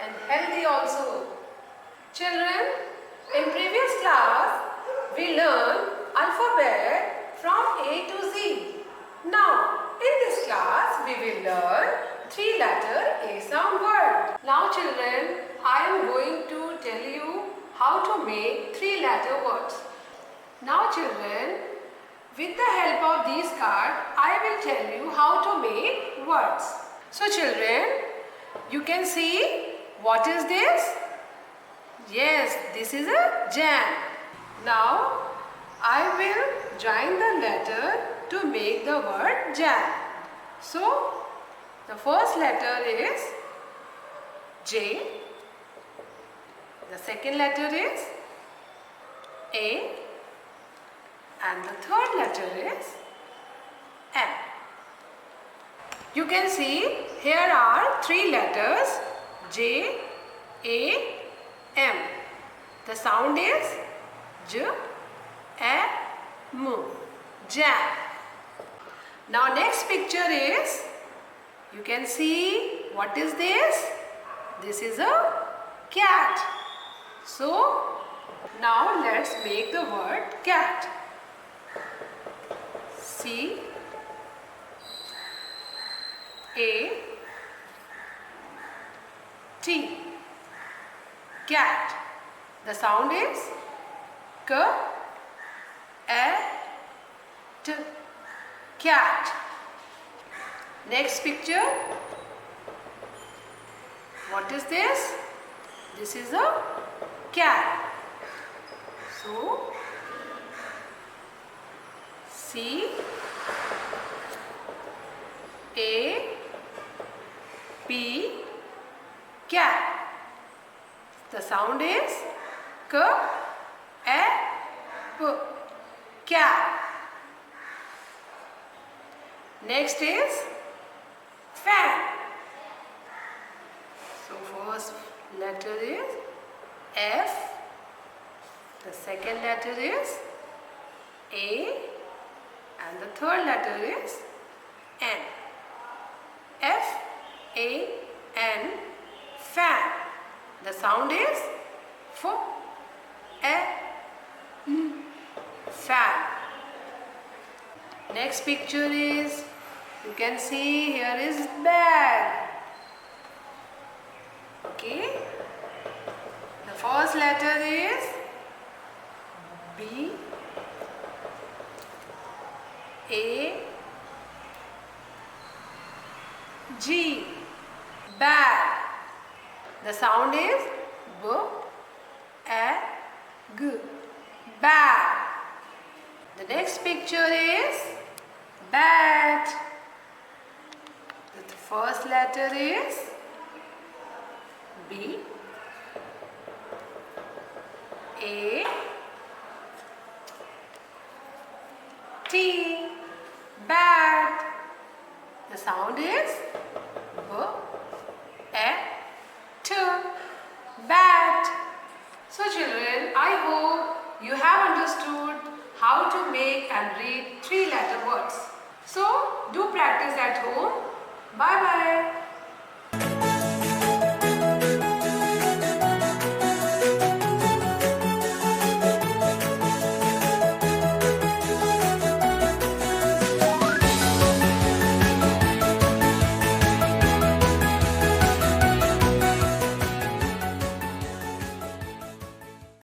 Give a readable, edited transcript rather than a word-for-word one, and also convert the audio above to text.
and healthy also. Children, in previous class we learned alphabet from A to Z. Now in this class we will learn 3-letter A sound word. Now children, I am going to tell you how to make 3-letter words. Now children, with the help of these cards, I will tell you how to make words. So children, you can see what is this? Yes, this is a jam. Now I will join the letter to make the word jam. So the first letter is J. The second letter is A. And the third letter is M. You can see here are 3 letters J, A, M. The sound is J, A, M. Jam. Now next picture is, you can see what is this? This is a cat. So now let's make the word cat. C A T, cat. The sound is K A T, cat. Next picture. What is this? This is a cat. So C A P, cat. The sound is K A P, cat. Next is fan. So first letter is F. The second letter is A. And the third letter is N. F A N, fan. The sound is F A N, fan. Next picture is, you can see here is bag. Okay. The first letter is B. A G, bag. The sound is B A G, bag. The next picture is bat. The first letter is B. A T, bat. The sound is B A T, bat. So children, I hope you have understood how to make and read 3-letter words. So do practice at home. Bye bye.